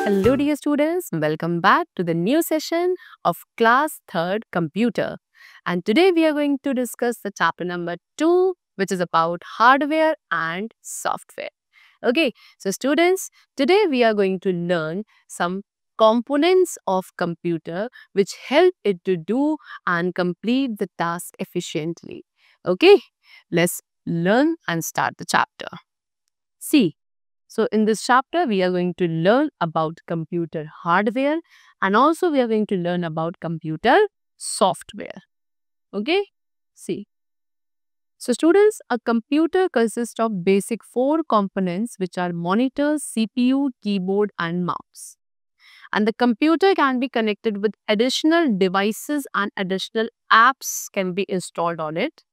Hello dear students, welcome back to the new session of class 3rd computer. And today we are going to discuss the chapter number 2, which is about hardware and software. Okay, so students, today we are going to learn some components of computer which help it to do and complete the task efficiently. Okay, let's learn and start the chapter. See, so in this chapter, we are going to learn about computer hardware and also we are going to learn about computer software. Okay? See. So students, a computer consists of basic 4 components which are monitor, CPU, keyboard and mouse. And the computer can be connected with additional devices and additional apps can be installed on it.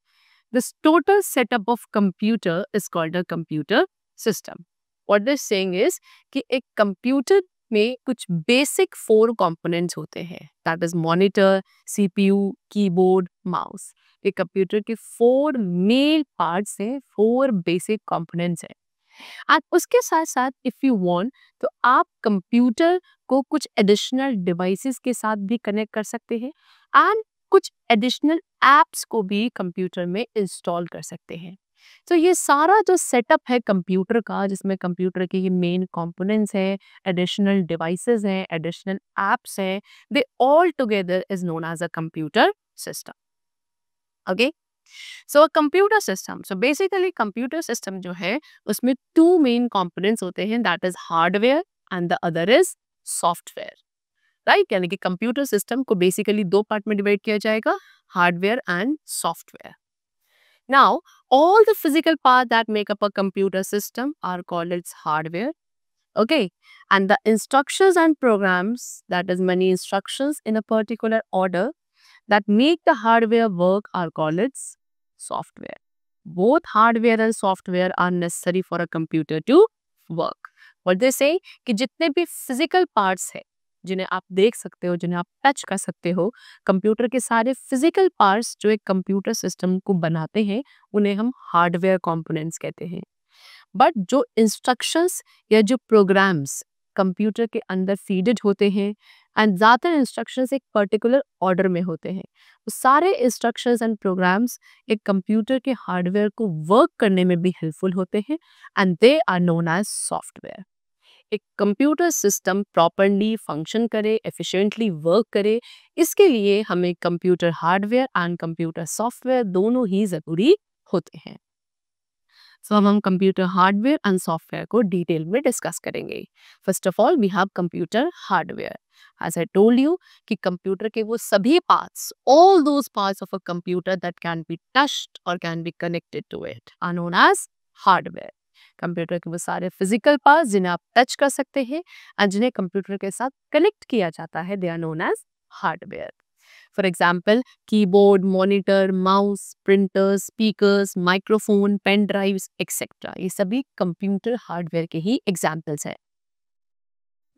This total setup of computer is called a computer system. What they're saying is कि एक computer में कुछ basic 4 components होते हैं, that is monitor, CPU, keyboard, mouse. ये computer के 4 main parts हैं, 4 basic components हैं. एंड उसके साथ साथ इफ यू वांट तो आप कंप्यूटर को कुछ एडिशनल डिवाइसेस के साथ भी कनेक्ट कर सकते हैं एंड कुछ एडिशनल एप्स को भी कंप्यूटर में इंस्टॉल कर सकते हैं. तो ये सारा जो सेटअप है कंप्यूटर का, जिसमें कंप्यूटर के ये मेन कंपोनेंट्स हैं, एडिशनल डिवाइसेस हैं, एडिशनल एप्स हैं, they all together is known as a computer system. Okay, so computer system, so basically computer system जो है उसमें 2 मेन कंपोनेंट्स होते हैं, that is hardware and the other is software. Right, यानी कि computer system को basically 2 part में divide किया जाएगा, hardware and software. Now, all the physical parts that make up a computer system are called its hardware. Okay, and the instructions and programs, that is many instructions in a particular order that make the hardware work are called its software. Both hardware and software are necessary for a computer to work. What they say कि जितने भी physical parts है, जिन्हें आप देख सकते हो, जिन्हें आप टच कर सकते हो, कंप्यूटर के सारे फिजिकल पार्ट्स जो एक कंप्यूटर सिस्टम को बनाते हैं उन्हें हम हार्डवेयर कंपोनेंट्स कहते हैं. बट जो इंस्ट्रक्शंस या जो प्रोग्राम्स कंप्यूटर के अंदर फीडेड होते हैं एंड ज़्यादातर इंस्ट्रक्शंस एक पर्टिकुलर ऑर्डर में होते हैं, वो सारे इंस्ट्रक्शंस एंड प्रोग्राम्स एक कंप्यूटर के हार्डवेयर को वर्क करने में भी हेल्पफुल होते हैं and they are known as software. एक कंप्यूटर सिस्टम प्रॉपरली फंक्शन करे, एफिशिएंटली वर्क करे, इसके लिए हमें computer hardware and computer software दोनों ही ज़रूरी होते हैं. सो अब हम कंप्यूटर हार्डवेयर एंड सॉफ्टवेयर को डिटेल में डिस्कस करेंगे. First of all we have computer hardware. As I told you कि कंप्यूटर के वो सभी parts, all those parts of a computer that can be touched और can be connected to it are known as hardware. Computer के वो सारे physical parts जिन्हें आप टच कर सकते हैं और जिन्हें कंप्यूटर के साथ कनेक्ट किया जाता है, they are known as hardware. For example keyboard, monitor, mouse, printer, speakers, microphone, pen drives etcetera, ये सभी कंप्यूटर हार्डवेयर के ही एग्जाम्पल्स हैं.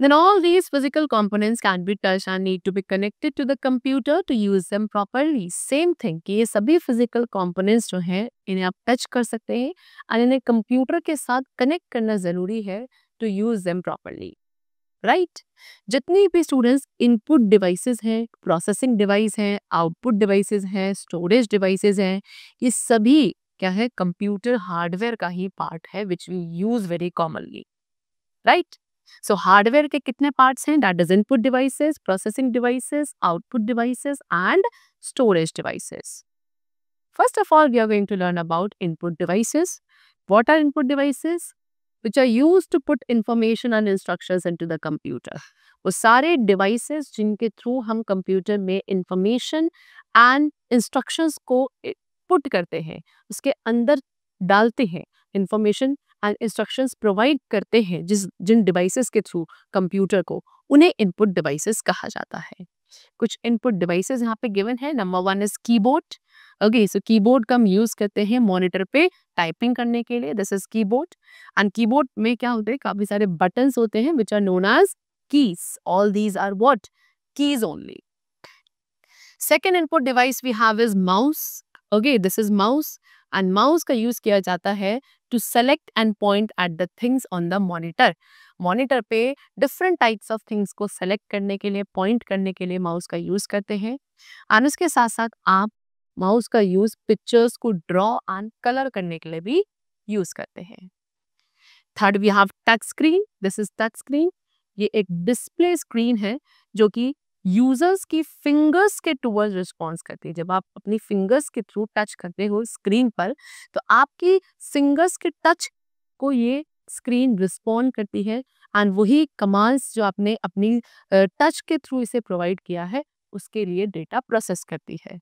Then all these physical components can be touched and need to be connected to the computer to use them properly. Same thing कि ये सभी physical components जो हैं इन्हें आप टच कर सकते हैं और इन्हें कंप्यूटर के साथ कनेक्ट करना ज़रूरी है to use them properly. Right, जितनी भी स्टूडेंट्स इनपुट डिवाइसेस हैं, प्रोसेसिंग डिवाइस हैं, आउटपुट डिवाइसेस हैं, स्टोरेज डिवाइसेस हैं, ये सभी क्या है, कंप्यूटर हार्डवेयर का ही पार्ट है which we use very commonly. Right, so hardware के कितने पार्ट्स हैं, that is input devices, processing devices, output devices and storage devices. First of all we are going to learn about input devices. What are input devices? which are used to put information and instructions into the computer. वो सारे devices जिनके through हम computer में information and instructions को put करते हैं, उसके अंदर डालते हैं, इंफॉर्मेशन एंड इंस्ट्रक्शंस प्रोवाइड करते हैं जिन डिवाइसेस के थ्रू कंप्यूटर को, उन्हें इनपुट डिवाइसेस कहा जाता है. कुछ इनपुट डिवाइसेस यहाँ पे गिवन है. Number 1 is keyboard. Okay, so keyboard का हम यूज करते हैं मॉनिटर पे टाइपिंग करने के लिए, this is keyboard. And keyboard में क्या होते हैं, काफी सारे बटन्स होते हैं which are known as keys. All these are what, keys only. Second input device we have is mouse. Okay, this is mouse and mouse का यूज किया जाता है to select and point at the things on the monitor. Monitor पे different types of things को select करने के लिए, point करने के लिए माउस का यूज करते हैं। एंड उसके साथ साथ आप माउस का यूज पिक्चर्स को ड्रॉ एंड कलर करने के लिए भी यूज करते हैं। Third we have touch screen. This is touch screen. ये एक डिस्प्ले स्क्रीन है जो कि यूजर्स की फिंगर्स के टूवर्ड्स रिस्पॉन्स करती है। जब आप अपनी फिंगर्स के थ्रू टच करते हो स्क्रीन पर, तो आपकी फिंगर्स के टच को ये स्क्रीन रिस्पॉन्ड करती है एंड वही कमांड्स जो आपने अपनी टच के थ्रू इसे प्रोवाइड किया है उसके लिए डेटा प्रोसेस करती है।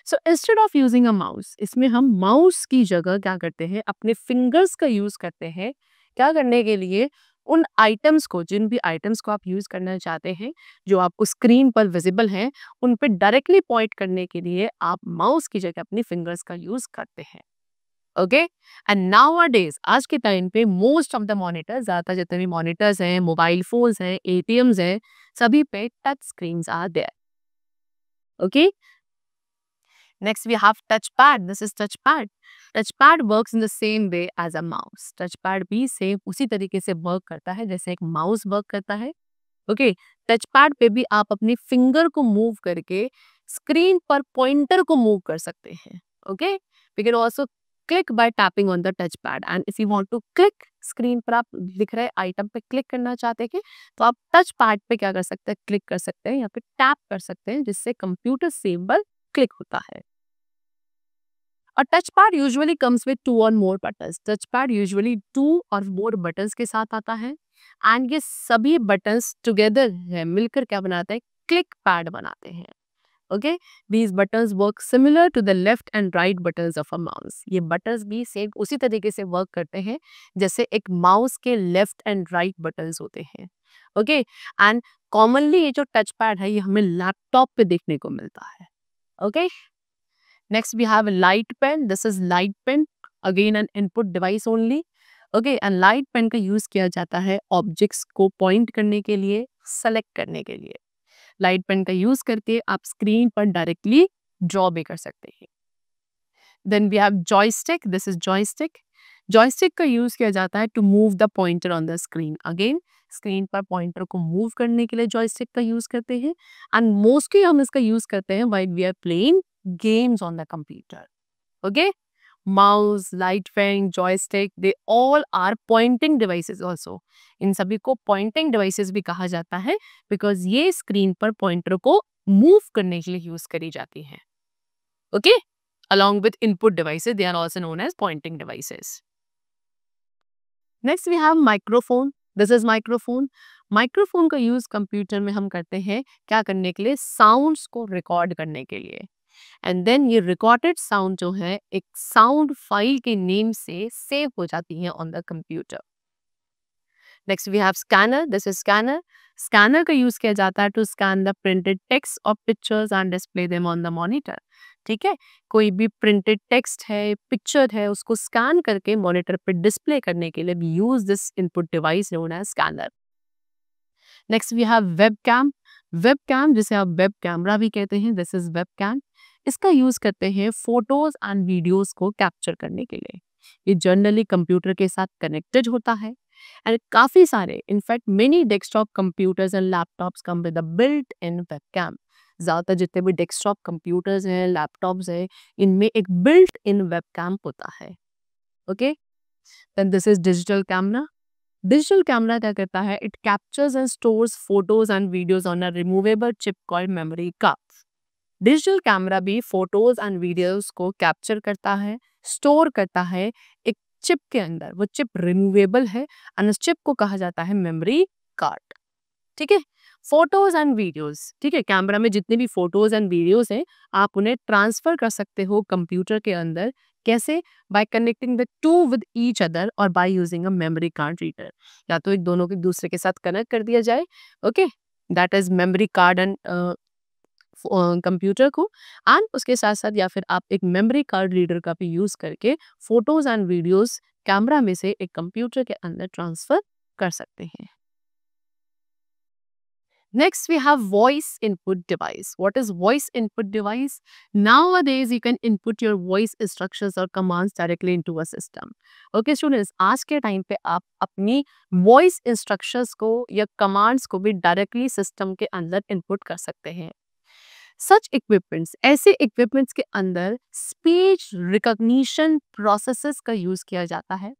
So instead of using a mouse, इसमें हम माउस की जगह क्या करते हैं, अपने फिंगर्स का यूज करते हैं। क्या करने के लिए, उन आइटम्स को, जिन भी आइटम्स को आप यूज करना चाहते हैं जो आपको स्क्रीन पर विजिबल हैं, उन पे डायरेक्टली पॉइंट करने के लिए आप माउस की जगह अपनी फिंगर्स का यूज करते हैं। ओके, एंड नाउअडेज, आज के टाइम पे मोस्ट ऑफ द मॉनिटर्स, ज्यादातर जितने भी मॉनिटर्स हैं, मोबाइल फोन्स हैं, एटीएम्स हैं, सभी पे touch screens are there. Okay, next we have touchpad. This is touchpad. Touchpad works in the same way as a mouse. Touchpad भी सेम उसी तरीके से वर्क करता है जैसे एक माउस वर्क करता है। ओके, टचपैड पे भी आप अपनी फिंगर को मूव करके स्क्रीन पर पॉइंटर को मूव कर सकते हैं। Okay, we can also click by tapping on the touchpad and if you want to click, screen पर आप दिख रहे आइटम पे क्लिक करना चाहते हैं तो आप टचपैड पे क्या कर सकते हैं, क्लिक कर सकते हैं या फिर टैप कर सकते हैं, जिससे कंप्यूटर सिंबल क्लिक होता है। A touchpad usually comes with 2 or more buttons. Touchpad usually 2 or more buttons के साथ आता है एंड ये सभी बटन्स टुगेदर है, मिलकर क्या बनाते हैं, क्लिक पैड बनाते हैं। Okay, these buttons work similar to the left and right buttons of a mouse. ये बटन्स भी सेम उसी तरीके से वर्क करते हैं जैसे एक माउस के लेफ्ट एंड राइट बटन्स होते हैं। ओके, एंड कॉमनली ये जो टच पैड है ये हमें लैपटॉप पे देखने को मिलता है। Okay, next we have a light pen. This is light pen, again an input device only. Okay, and light pen का यूज किया जाता है ऑब्जेक्ट्स को पॉइंट करने के लिए, सेलेक्ट करने के लिए। लाइट पेन का यूज करके आप स्क्रीन पर डायरेक्टली ड्रॉ भी कर सकते हैं। Then we have joystick. This is joystick. Joystick का यूज किया जाता है to move the pointer on the screen. Again screen पर पॉइंटर को मूव करने के लिए जॉयस्टिक का यूज करते हैं एंड मोस्टली हम इसका यूज करते हैं while we are playing games on the computer. Okay, mouse, light pen, joystick, they all are pointing devices also. इन सभी को pointing devices भी कहा जाता है because ये स्क्रीन पर पॉइंटर को मूव करने के लिए यूज करी जाती हैं। Okay, along with input devices, they are also known as pointing devices. Next we have microphone. This is microphone. Microphone का यूज कंप्यूटर में हम करते हैं क्या करने के लिए, साउंड्स को रिकॉर्ड करने के लिए। एंड देन ये रिकॉर्डेड साउंड जो है एक साउंड फाइल के नेम से सेव हो जाती है on the computer. Next we have scanner. This is scanner. Scanner का यूज किया जाता है to scan the printed text और pictures and display them on the monitor. ठीक है, कोई भी प्रिंटेड टेक्स्ट है, पिक्चर है, उसको स्कैन करके मॉनिटर पे डिस्प्ले करने के लिए we use this input device known as scanner. Next we have webcam. Webcam जिसे आप वेब कैमरा भी कहते हैं, दिस इज वेबकैम। इसका यूज करते हैं फोटोज एंड वीडियोस को कैप्चर करने के लिए। ये जनरली कंप्यूटर के साथ कनेक्टेड होता है एंड काफी सारे, in fact many desktop computers and laptops come with a built in webcam. ज्यादातर जितने भी डेस्कटॉप कंप्यूटर्स हैं, लैपटॉप्स हैं, इनमें एक बिल्ट इन वेबकैम होता है। Okay, then this is digital camera. Digital camera क्या करता है, it captures and stores photos and videos on a removable chip called memory card. Digital camera भी फोटोज एंड वीडियोस को कैप्चर करता है, store करता है एक चिप के अंदर। वो चिप रिमूवेबल है और उस चिप को कहा जाता है मेमोरी कार्ड। ठीक है, फोटोज एंड वीडियोस, ठीक है, कैमरा में जितने भी फोटोज एंड वीडियोस हैं आप उन्हें ट्रांसफर कर सकते हो कंप्यूटर के अंदर। कैसे, by connecting the two with each other और by using a memory card reader. या तो एक दोनों के दूसरे के साथ कनेक्ट कर दिया जाए, okay, that is memory card and computer को, एंड उसके साथ साथ या फिर आप एक मेमोरी कार्ड रीडर का भी यूज करके फोटोज एंड वीडियोस कैमरा में से एक कंप्यूटर के अंदर ट्रांसफर कर सकते हैं। Next, we have voice input device. What is voice input device? Nowadays, you can input your voice instructions or commands directly into a system. Okay, students, आज के टाइम पे आप अपनी voice instructions को या commands को भी directly system के अंदर input कर सकते हैं. Such equipments, ऐसे equipments के अंदर speech recognition processes का use किया जाता है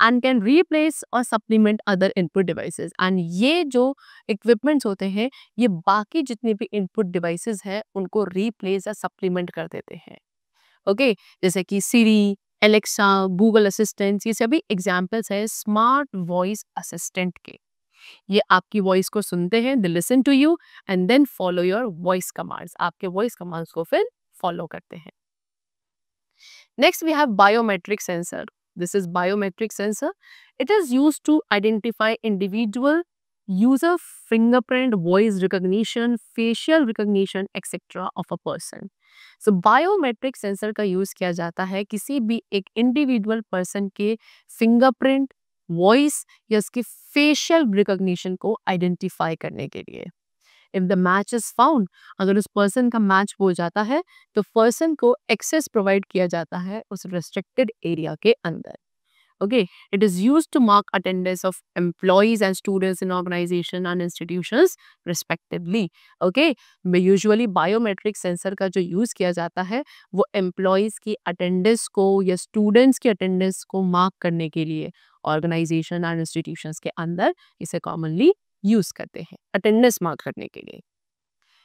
and can replace or supplement other input devices. And ये जो equipments होते हैं ये बाकी जितने भी input devices हैं उनको replace या supplement कर देते हैं. ओके जैसे कि Siri, Alexa, Google Assistant, ये सभी examples है smart voice assistant के. ये आपकी वॉइस को सुनते हैं, they listen to you and then follow your voice commands. आपके voice commands को फिर follow करते हैं. Next we have biometric sensor. This is biometric sensor. It is used to identify individual, user fingerprint, voice recognition, facial recognition, etc. of a person. So biometric sensor का use किया जाता है किसी भी एक individual person के fingerprint, voice या उसके facial recognition को identify करने के लिए. If the match is found, अगर उस person का match हो जाता है तो person को access provide किया जाता है उस restricted area के अंदर. Okay, it is used to mark attendance of employees and students in organization and institutions respectively. Okay, usually biometric sensor का जो use किया जाता है वो employees की attendance को या students की attendance को mark करने के लिए organization and institutions के अंदर इसे commonly use करते हैं attendance mark करने के लिए.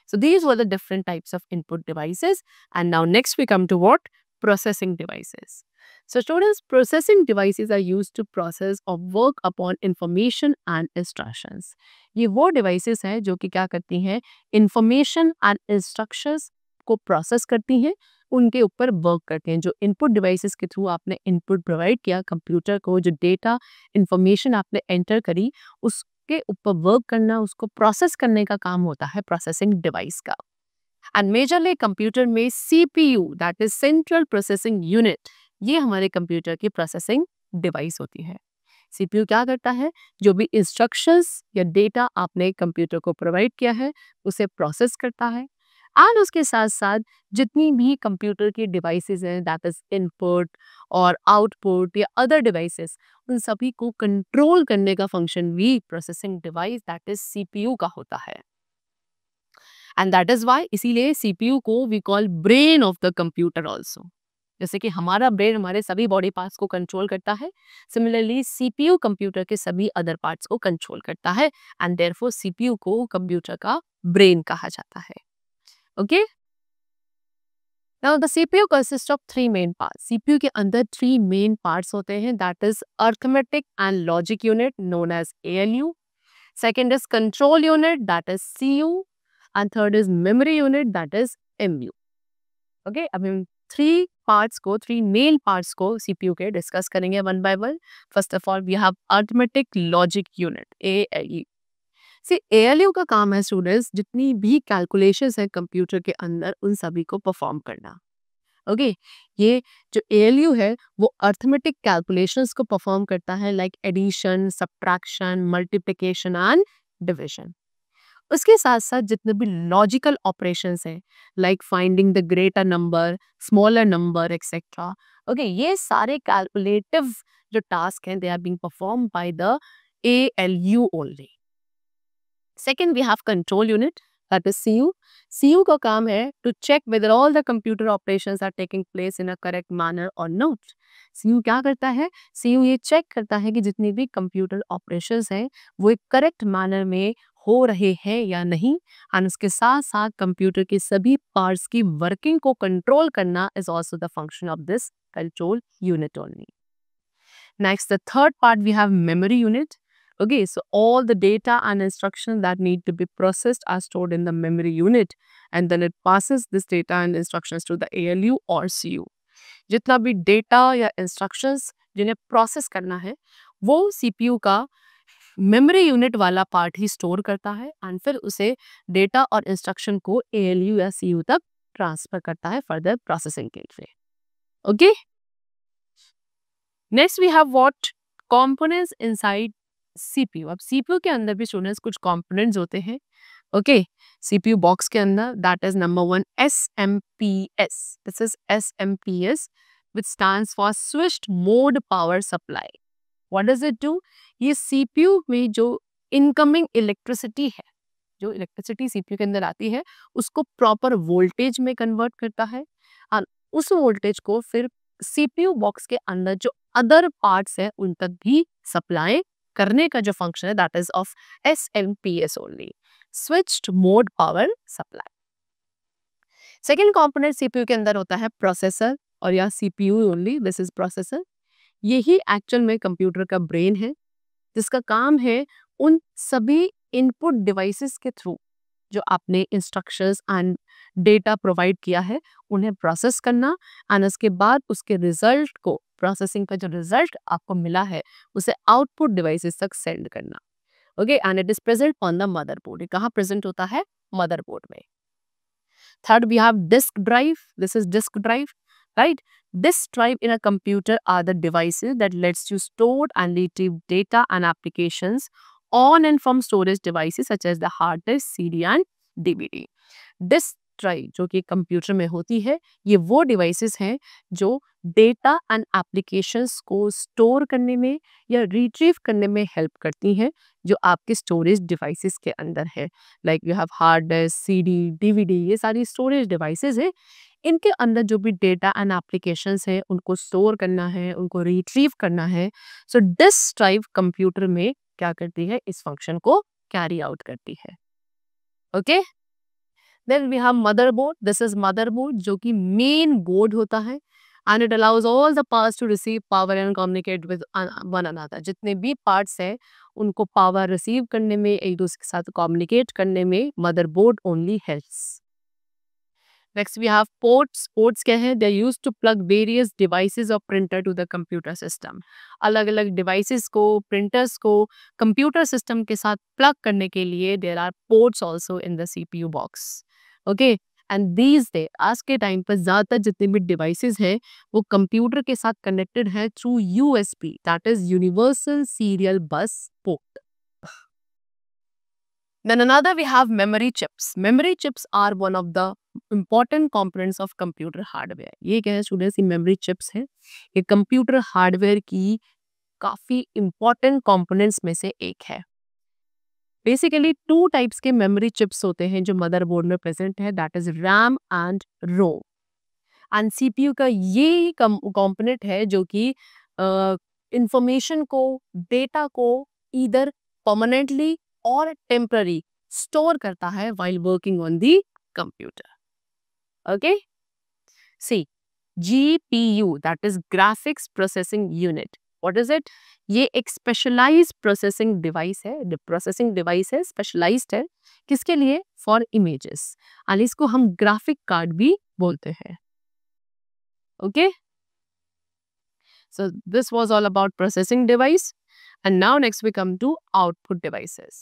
So these were the different types of input devices and now next we come to what? Processing devices. So students, processing devices are used to process or work upon information and instructions. ये वो devices हैं जो कि क्या करती हैं information and instructions को process करती हैं उनके ऊपर वर्क करते हैं. जो इनपुट डिवाइसेस के थ्रू आपने इनपुट प्रोवाइड किया कंप्यूटर को, जो डेटा इंफॉर्मेशन आपने एंटर करी उसके ऊपर वर्क करना, उसको प्रोसेस करने का काम होता है प्रोसेसिंग डिवाइस का. एंड मेजरली कंप्यूटर में CPU that is central processing unit, ये हमारे कंप्यूटर की प्रोसेसिंग डिवाइस होती है. CPU क्या करता है? जो भी इंस्ट्रक्शंस या डेटा आपने कंप्यूटर को प्रोवाइड किया है उसे प्रोसेस करता है एंड उसके साथ साथ जितनी भी कंप्यूटर की डिवाइसेस हैं दैट इज इनपुट और आउटपुट या अदर डिवाइसेस उन सभी को कंट्रोल करने का फंक्शन भी processing device that is CPU का होता है. एंड दैट इज वाई इसीलिए CPU को we call brain of the computer also. जैसे कि हमारा ब्रेन हमारे सभी बॉडी पार्ट्स को कंट्रोल करता है, सिमिलरली CPU कंप्यूटर के सभी अदर पार्ट्स को कंट्रोल करता है एंड देयरफॉर CPU को कंप्यूटर का ब्रेन कहा जाता है. Okay. Now the CPU consists of three main parts. CPU के अंदर three main parts होते हैं that is arithmetic and logic unit known as ALU. Second is control unit that is CU and third is memory unit that is MU. Okay, अब हम three main parts को CPU के discuss करेंगे one by one. First of all we have arithmetic logic unit ALU. See, ALU का काम है students जितनी भी कैलकुलेशंस है कंप्यूटर के अंदर उन सभी को परफॉर्म करना. ओके ये जो ALU है वो अर्थमेटिक कैलकुलेशंस को परफॉर्म करता है like addition, subtraction, multiplication and division. उसके साथ साथ जितने भी लॉजिकल ऑपरेशंस हैं like finding the greater number, smaller number etcetera. Okay ये सारे कैलकुलेटिव जो टास्क हैं they are being perform by the ALU only. Second, we have control unit that is CU. CU का काम है to check whether all the computer operations are taking place in a correct manner or not. CU क्या करता है? CU ये check करता है कि जितनी भी computer operations हैं वो एक correct manner में हो रहे हैं या नहीं और उसके साथ साथ कंप्यूटर के सभी पार्ट्स की वर्किंग को कंट्रोल करना is also the function of this control unit only. Next, the third part we have memory unit. Okay, so all the data and instructions that need to be processed are stored in the memory unit and then it passes this data and instructions to the ALU or CU. जितना भी data या instructions जिन्हें process करना है वो CPU का memory unit वाला part ही store करता है and फिर उसे data और instruction को ALU या CU तक transfer करता है further processing के लिए. Okay? Next we have what? Components inside CPU. अब सीपीयू के अंदर भी स्टूडेंट्स कुछ कंपोनेंट्स होते हैं। ओके, सीपीयू बॉक्स के अंदर that is number one SMPS. This is SMPS which stands for switched mode power supply. What does it do? ये सीपीयू में जो इनकमिंग इलेक्ट्रिसिटी है, जो इलेक्ट्रिसिटी सीपीयू के अंदर आती है, उसको प्रॉपर वोल्टेज में कन्वर्ट करता है और उस वोल्टेज को फिर सीपीयू बॉक्स के अंदर जो अदर पार्ट्स है उन तक भी सप्लाई करने का जो फंक्शन है that is of SMPS only, switched mode power supply. Second component CPU के अंदर होता है प्रोसेसर, और या CPU only, this is processor. यही एक्चुअल में कंप्यूटर का ब्रेन है, जिसका काम है उन सभी इनपुट डिवाइसेस के थ्रू जो आपने इंस्ट्रक्शंस एंड डेटा प्रोवाइड किया है उन्हें प्रोसेस करना, एंड उसके बाद उसके रिजल्ट को, प्रोसेसिंग का जो रिजल्ट आपको मिला है उसे आउटपुट डिवाइसेस तक सेंड करना। Okay, and it is present on the motherboard. कहाँ प्रेजेंट होता है? मदरबोर्ड में। Third, we have disk drive. This is disk drive, right? Disk drive in a computer are the devices that lets you store and retrieve data and applications on and from storage devices such as the hard disk, CD and DVD. Disk drive जो कि computer में होती है, ये वो devices हैं जो data and applications को स्टोर करने में या रिट्रीव करने में हेल्प करती हैं जो आपके स्टोरेज डिवाइसेस के अंदर है। Like you have hard disc, CD, DVD, ये सारी स्टोरेज डिवाइसेस हैं। इनके अंदर जो भी डेटा एंड एप्लीकेशंस हैं उनको स्टोर करना है, उनको रिट्रीव करना है। सो डिस्क ड्राइव कंप्यूटर में क्या करती है? इस फंक्शन को कैरी आउट करती है। Okay, then we have motherboard. This is motherboard जो कि मेन बोर्ड होता है, and it allows all the parts to receive power and communicate with one another. जितने भी पार्ट्स हैं उनको पावर रिसीव करने में, एक दूसरे के साथ कम्युनिकेट करने में motherboard only helps. Next we have ports. Ports क्या है? They are used to plug various devices of printer to the computer system. अलग अलग डिवाइसेस को, प्रिंटर्स को कंप्यूटर सिस्टम के साथ प्लग करने के लिए there are ports also in the CPU box. Okay, and these day, आज के टाइम पर ज़्यादातर जितने भी डिवाइसेस हैं वो कंप्यूटर के साथ कनेक्टेड है through USB, that is universal serial bus port. Then another we have memory chips. Memory chips are one of the important components of computer hardware. ये क्या है स्टूडेंट्स? ये memory chips है। ये कंप्यूटर हार्डवेयर की काफ़ी important components में से एक है। बेसिकली टू टाइप्स के मेमोरी चिप्स होते हैं जो मदरबोर्ड में प्रेजेंट है, that is RAM and ROM. And CPU का ये कंपोनेंट है जो कि इंफॉर्मेशन को, डेटा को ईदर परमानेंटली और टेम्पररी स्टोर करता है while working on the computer. Okay, see GPU that is graphics processing unit. What is it? ये एक स्पेशलाइज्ड प्रोसेसिंग डिवाइस है। प्रोसेसिंग डिवाइस है, स्पेशलाइज्ड है। किसके लिए? फॉर इमेजेस, और इसको हम ग्राफिक कार्ड भी बोलते हैं। Okay, so this was all about processing device, and now next we come to output devices.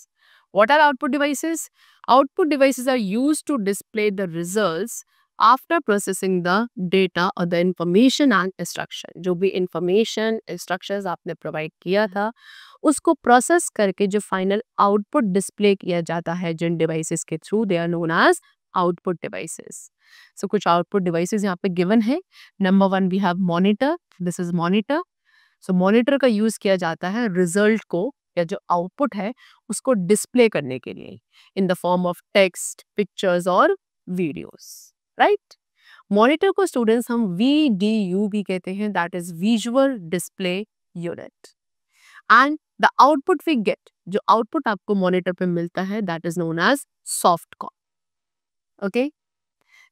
What are output devices? Output devices are used to display the results after processing the data or the information and instruction. जो भी information, instructions आपने provide किया था उसको process करके जो final output display किया जाता है जिन devices के through, they are known as output devices. So कुछ output devices यहाँ पे given है। Number one we have monitor. This is monitor. So monitor का use किया जाता है result को या जो output है उसको display करने के लिए in the form of text, pictures और videos, right? Monitor को students हम VDU भी कहते हैं, that is Visual Display Unit. And the output we get, जो output आपको monitor पे मिलता है, that is known as softcopy. Okay?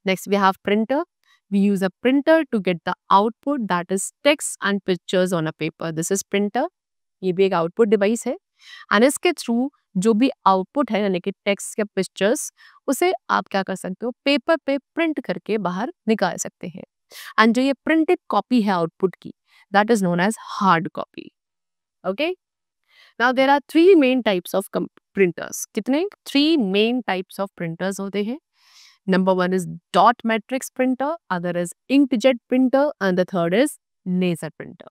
Next we have printer. We use a printer to get the output, that is text and pictures on a paper. This is printer. ये भी एक output device है, and इसके through जो भी output है यानी कि टेक्स्ट या पिक्चर्स उसे आप क्या कर सकते हो? पेपर पे प्रिंट करके बाहर निकाल सकते हैं। एंड जो ये प्रिंटेड कॉपी है आउटपुट की, that is known as hard copy. Okay, now there are three main types of printers. कितने? Three main types of printers होते हैं। Number one is dot matrix printer, other is inkjet printer, and the third is laser printer.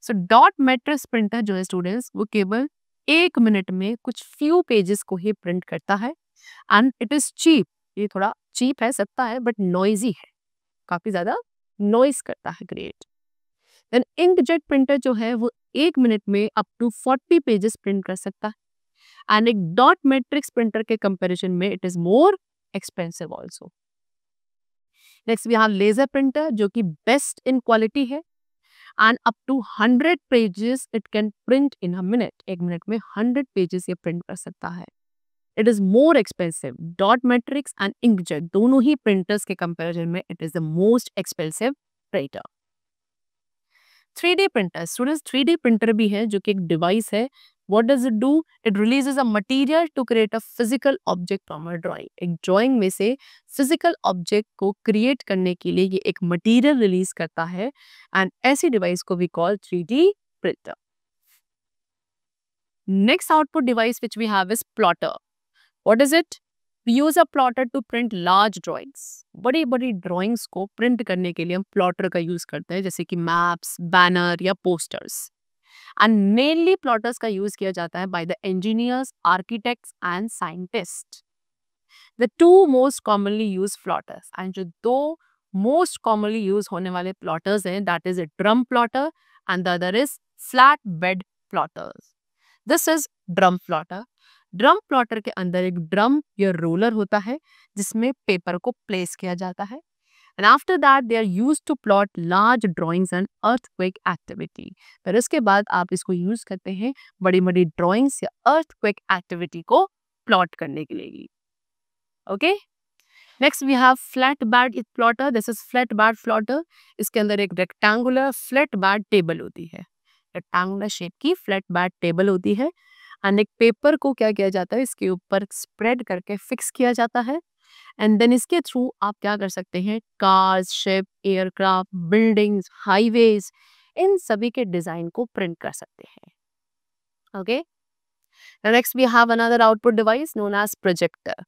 So dot matrix printer जो है students वो केवल 1 minute में कुछ few pages को ही प्रिंट करता है एंड इट इज चीप। ये थोड़ा चीप है, सस्ता है, बट नॉइजी है, काफी ज्यादा नॉइस करता है, क्रिएट। देन इंकजेट प्रिंटर जो है वो 1 मिनट में अप टू 40 पेजेस प्रिंट कर सकता है एंड एक डॉट मैट्रिक्स प्रिंटर के कंपैरिजन में it is more expensive also. Next we have laser printer जो कि बेस्ट इन क्वालिटी है and up to 100 pages it can print in a minute. 1 minute में 100 पेजेस ये प्रिंट कर सकता है। It is more expensive. Dot matrix and inkjet दोनों ही प्रिंटर्स के कंपैरिजन में it is the most expensive printer. 3D printer, students 3D printer भी है जो कि एक डिवाइस है। What does it do? It releases a material to create a physical object from a drawing. एक ड्राइंग में से फिजिकल ऑब्जेक्ट को क्रिएट करने के लिए ये एक मटेरियल रिलीज करता है एंड ऐसी डिवाइस को we call 3D printer. Next output device which we have is plotter. What is it? We use a plotter to print large drawings. बड़ी बड़ी ड्राइंग्स को प्रिंट करने के लिए हम प्लॉटर का यूज करते हैं, जैसे कि मैप्स, बैनर या पोस्टर्स। एंड मेनली प्लॉटर्स का यूज किया जाता है by the engineers, architects and scientist. The two most commonly use plotters, and जो दो मोस्ट कॉमनली यूज होने वाले प्लॉटर्स हैं, that is a drum plotter and the other is flat bed plotters. This is drum plotter. Drum plotter के अंदर एक drum या roller होता है जिसमें पेपर को प्लेस किया जाता है and after that they are used to plot large drawings and earthquake activity. फिर इसके बाद आप इसको यूज करते हैं बड़ी बड़ी ड्राइंग्स या अर्थक्वेक एक्टिविटी को प्लॉट करने के लिए। Okay, next we have flat bed plotter. This is flat bed plotter. इसके अंदर एक रेक्टेंगुलर फ्लैट बेड टेबल होती है, रेक्टेंगुलर शेप की फ्लैट बेड टेबल होती है एंड एक पेपर को क्या किया जाता है, इसके ऊपर स्प्रेड करके फिक्स किया जाता है एंड देन इसके थ्रू आप क्या कर सकते हैं, cars, ship, aircraft, buildings, highways, इन सभी के डिजाइन को प्रिंट कर सकते हैं। Okay, next we have another output device known as projector.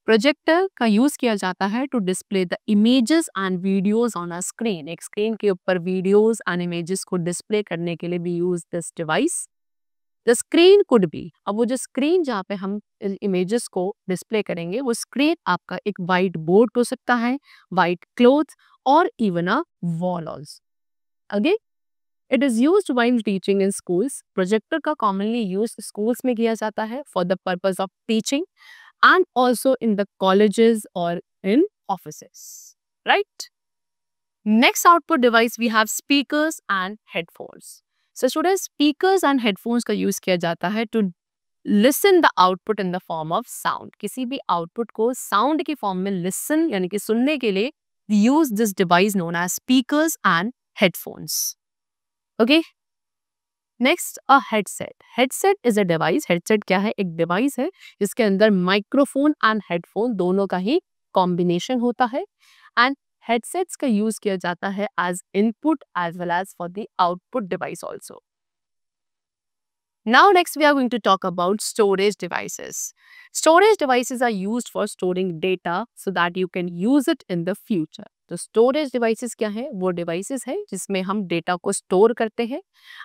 Projector का यूज किया जाता है to display the images and videos on a screen. एक स्क्रीन के ऊपर वीडियोस एंड इमेजेस को डिस्प्ले करने के लिए भी use this device. The screen could be, अब वो जो स्क्रीन जहाँ पे हम इमेजेस को डिस्प्ले करेंगे वो स्क्रीन आपका एक वाइट बोर्ड हो सकता है, वाइट क्लोथ और इवन अ वॉल ऑल्सो। अगे it is used while teaching in schools. Projector का कॉमनली यूज स्कूल्स में किया जाता है for the purpose of teaching and also in the colleges or in offices, right? Next output device we have speakers and headphones. So students, speakers and headphones का use किया जाता है to listen the output in the form of sound. किसी भी output को sound की form में listen यानी कि सुनने के लिए we use this device known as speakers and headphones. Okay? Next a headset. Headset is a device. Headset क्या है, एक डिवाइस है जिसके अंदर माइक्रोफोन एंड हेडफोन दोनों का ही कॉम्बिनेशन होता है एंड हेडसेट्स का यूज किया जाता है as input as well as for the output device also. Now next we are going to talk about storage devices. Storage devices are used for storing data so that you can use it in the future. तो storage devices क्या है, वो devices है जिसमें हम data को store करते हैं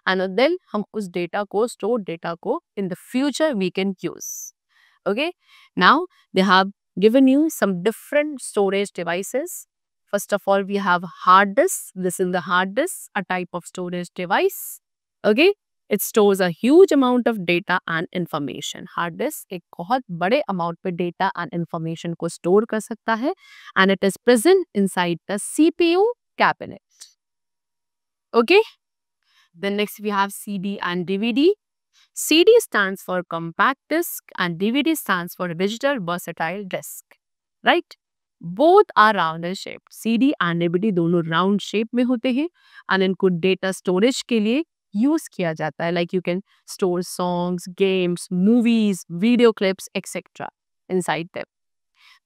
एंड देन हम उस डेटा को स्टोर डेटा को in the future we can use. Okay, now they have given you some different storage devices. First of all we have hard disk. This is the hard disk, a type of storage device. Okay, it stores a huge amount of data and information. Hard disk एक बहुत बड़े amount पे data and information को store कर सकता है and it is present inside the CPU cabinet. Okay, then next we have CD and DVD. CD stands for compact disc and DVD stands for digital versatile disc, right? Both are round in shape. CD and DVD दोनों round shape में होते हैं and इनको data storage के लिए use किया जाता है, like you can store songs, games, movies, video clips etcetera inside them.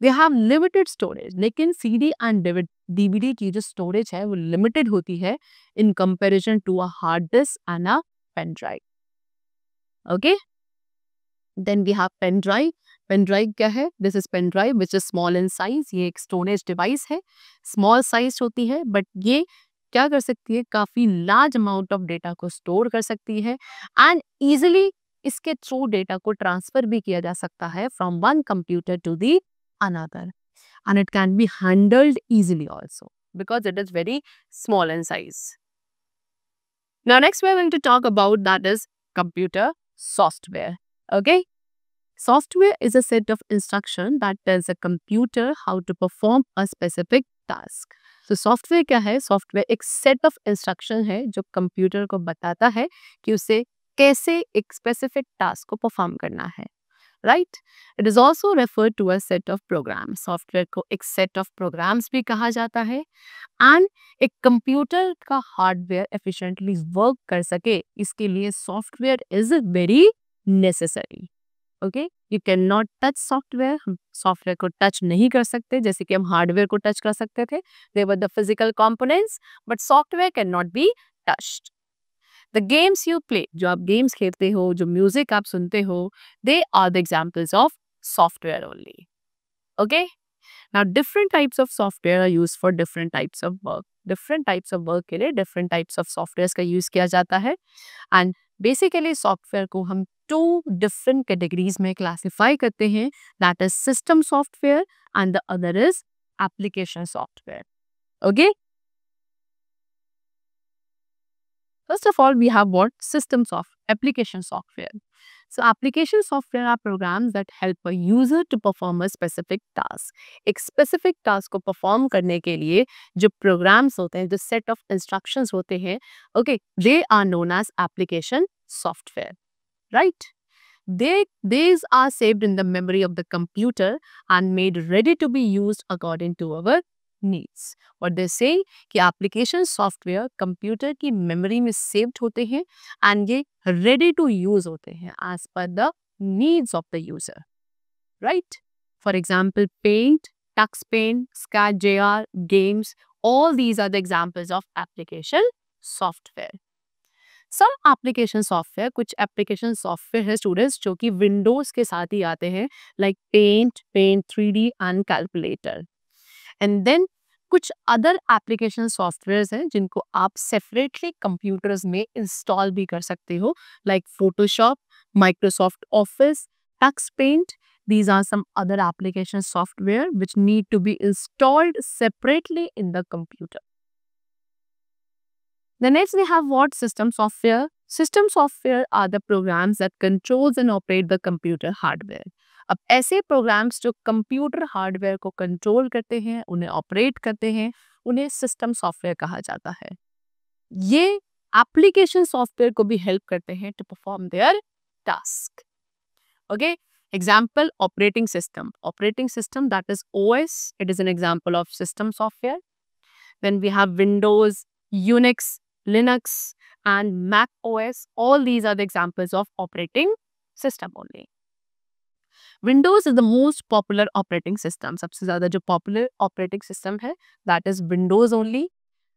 They have limited storage, लेकिन CD एंड DVD की जो स्टोरेज है वो लिमिटेड होती है in comparison to a hard disk and a pen drive. Okay, then we have pen drive. Pen drive क्या है, this is pen drive which is small in size. ये एक स्टोरेज डिवाइस है, small size होती है but ये क्या कर सकती है, काफी लार्ज अमाउंट ऑफ डेटा को स्टोर कर सकती है एंड इजिली इसके थ्रू डेटा को ट्रांसफर भी किया जा सकता है from one computer to the another, and it can be handled easily also because it is very small in size. Now next we are going to talk about that is computer software. Okay, software is a set of instruction that tells a computer how to perform a specific task. तो software क्या है? Software एक set of instruction है जो computer को बताता है कि उसे कैसे एक स्पेसिफिक टास्क को परफॉर्म करना है, right? It is also refer to a set of program. Software को एक सेट ऑफ प्रोग्राम्स भी कहा जाता है। एंड एक कंप्यूटर का हार्डवेयर एफिशिएंटली वर्क कर सके, इसके लिए software is very necessary. Okay, you can not touch software. हम सॉफ्टवेयर को टच नहीं कर सकते जैसे कि हम हार्डवेयर को टच कर सकते थे। They were the physical components, but software can not be touched. The games you play, जो आप गेम्स खेलते हो, जो म्यूजिक आप सुनते हो, they are the examples of software only. Okay, now different types of software are used for different types of work. Different types of work के लिए डिफरेंट टाइप्स ऑफ सॉफ्टवेयर का यूज किया जाता है। एंड बेसिकली सॉफ्टवेयर को हम two different categories में classify करते हैं, that is system software and the other is application software. Okay, first of all we have what? Systems of application software. So application software are programs that help a user to perform a specific task. एक specific task को perform करने के लिए जो programs होते हैं, जो set of instructions होते हैं, okay, they are known as application software, right? These are saved in the memory of the computer and made ready to be used according to our needs. What they say कि application software computer की memory में saved होते हैं and ये ready to use होते हैं as per the needs of the user, right? For example, Paint, TuxPaint, SketchJR, games, all these are the examples of application software. Some application software, कुछ application software है students जो कि Windows के साथ ही आते हैं, like paint 3D and calculator. And then कुछ अदर एप्लीकेशन सॉफ्टवेयर्स हैं जिनको आप सेपरेटली कंप्यूटर्स में इंस्टॉल भी कर सकते हो, like Photoshop, Microsoft Office, Tux Paint. These are some other application software which need to be installed separately in the computer. The next we have what? System software. System software are the programs that controls and operate the computer hardware. अब ऐसे programs जो computer hardware को control करते हैं, उन्हें operate करते हैं, उन्हें सिस्टम सॉफ्टवेयर कहा जाता है। ये एप्लीकेशन सॉफ्टवेयर को भी हेल्प करते हैं to perform their task. Okay, example, operating system. Operating system, that is OS. It is an example of system software. Then we have Windows, Unix, Linux, and Mac OS. All these are the examples of operating system only. Windows is the most popular operating system. सबसे ज़्यादा जो popular operating system है, that is Windows only.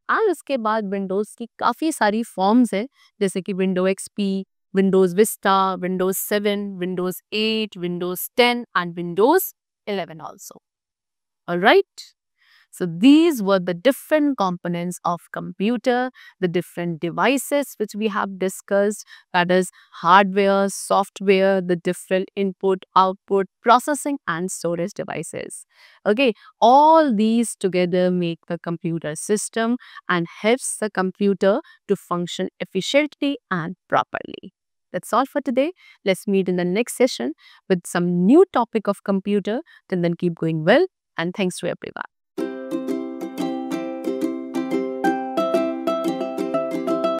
और उसके बाद Windows की काफ़ी सारी forms है, जैसे कि Windows XP, Windows Vista, Windows 7, Windows 8, Windows 10, and Windows 11 also. Alright? So these were the different components of computer, the different devices which we have discussed, that is hardware, software, the different input, output, processing and storage devices. Okay, all these together make the computer system and helps the computer to function efficiently and properly. That's all for today. Let's meet in the next session with some new topic of computer. Till then, keep going well and thanks to everyone.